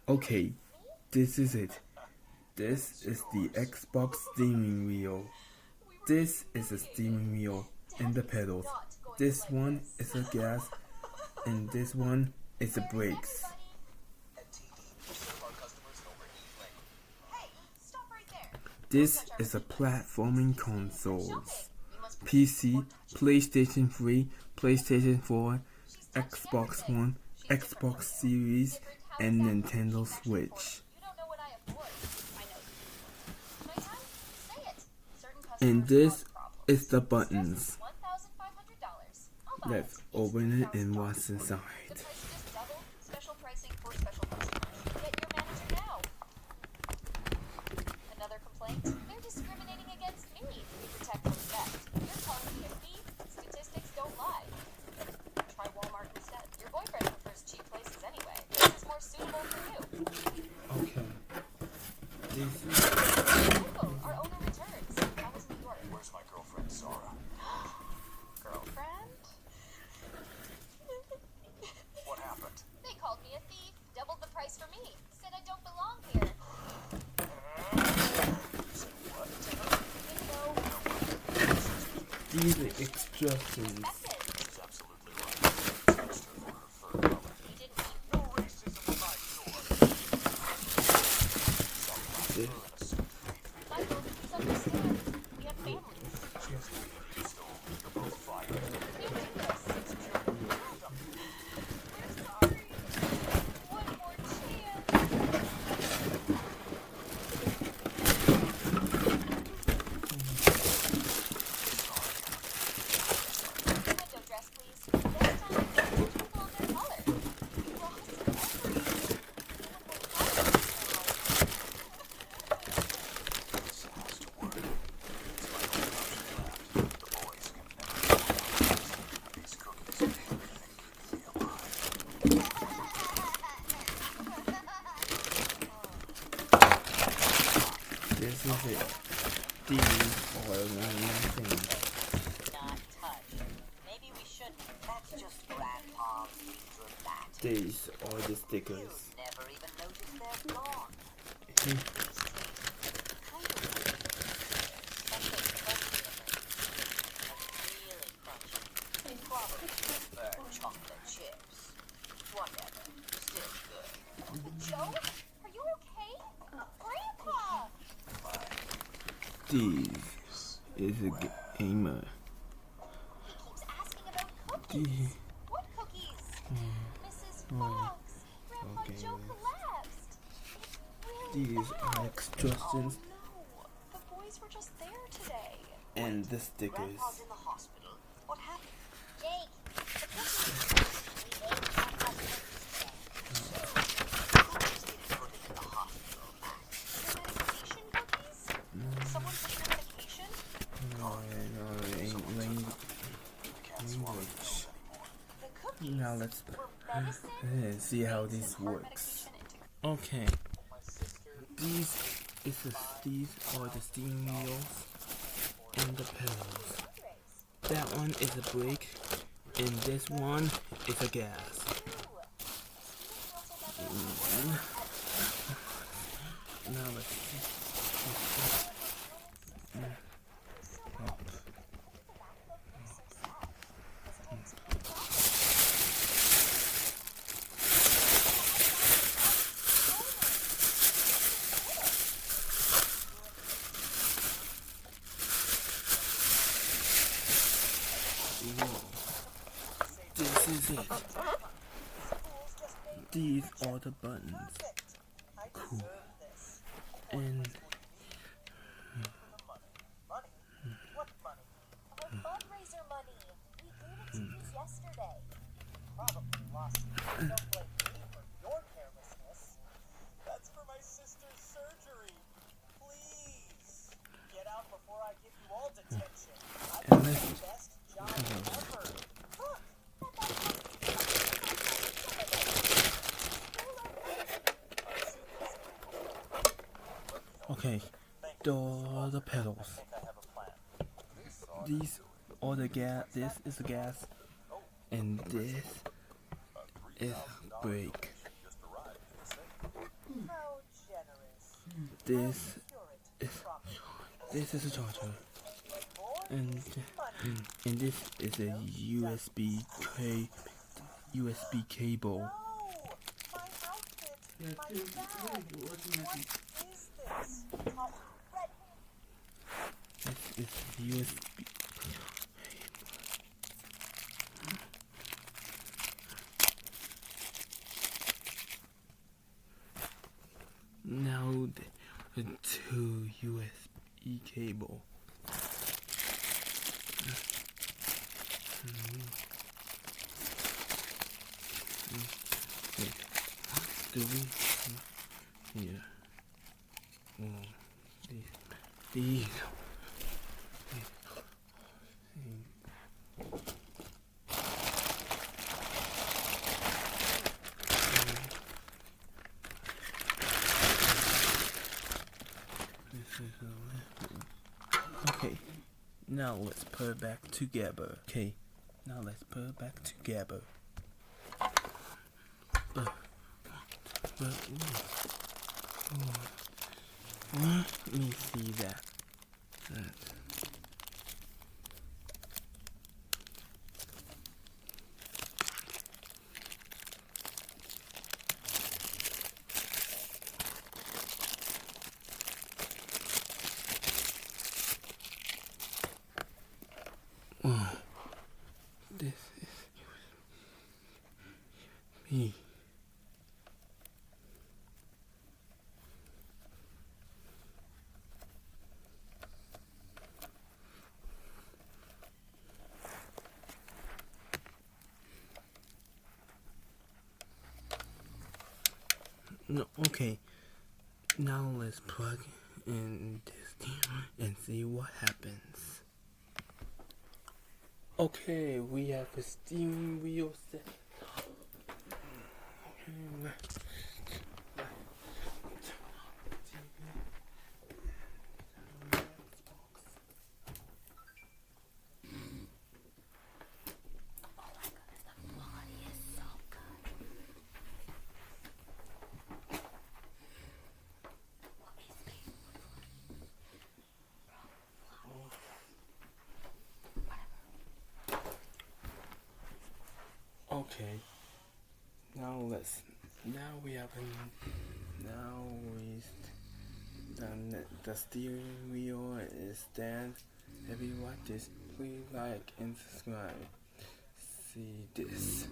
Okay, this is it. This is the Xbox steering wheel. This is the steering wheel and the pedals. This one is the gas and this one is the brakes. This is a platforming consoles. PC, PlayStation 3, PlayStation 4, Xbox One, Xbox Series, and Nintendo Switch. And this is the buttons. Let's open it and what's inside. Another complaint? They're discriminating against me. We protect from theft. You're calling me a thief? Statistics don't lie. Try Walmart instead. Your boyfriend prefers cheap places anyway. This is more suitable for you. Okay. Local, our owner returns. That was New York. Where's my girlfriend, Sarah? Girlfriend? What happened? They called me a thief. Doubled the price for me. Said I don't belong here. These are instructions. She's absolutely right. Text her for her third color. He didn't mean No racism in my store. Michael, please understand. We have families. She has to be a pistol. You're both fired. We do this. We're sorry. One more chance. Window dress, please. Next time, don't twinkle on their collar. Ross, every... This has to work. It's my only option left. The boys can never get these cookies and everything keep me alive. This is it. These are nothing. Not touch. Maybe we shouldn't. That's just Grandpa's usual bat. These are the stickers. Never even noticed they're gone. Hmm. Kind of weird. Especially crunchy. Really crunchy. It's probably prefer chocolate chips. Whatever. Still good. Joe, are you okay? Grandpa! These is a gamer. He keeps asking about cookies. These, What cookies? Mrs. Fox. Grandpa Okay. Joe collapsed. It's really these are bad. instructions Oh no. The boys were just there today. and the stickers. Grandpa's in the hospital. What happened? Jake, the cookies. We ate Grandpa's cookies today. Cookies didn't put him in the hospital, Max. The medication cookies? Someone took your medication? No, it ain't language. The cookies Now let's were medicine? see how Mix this some heart works. medication into Okay. These are the steering wheels and the pedals. That one is a brake, and this one is a gas. And now let's see. This is it. These are the buttons. Cool. And Our fundraiser money. We gave it to you yesterday. Probably lost it. Don't blame me for your carelessness. That's for my sister's surgery. Please, get out before I give you all detention. I And did this- the best job ever. Look, okay, the pedals. I have a plan. These are the gas. This is the gas, and this is brake. This is a charger, and this is a USB cable. No! My outfit! My bag! What is this? This is USB. Now the two USB cable. Do we? Yeah. These. Okay, now let's put it back together. Okay, now let's put it back together. Let me see that. This is me. No, okay. Now let's plug in this and see what happens. Okay, we have a steering wheel set. Okay, now we have the steering wheel is stand. If you like this, please like and subscribe. See this.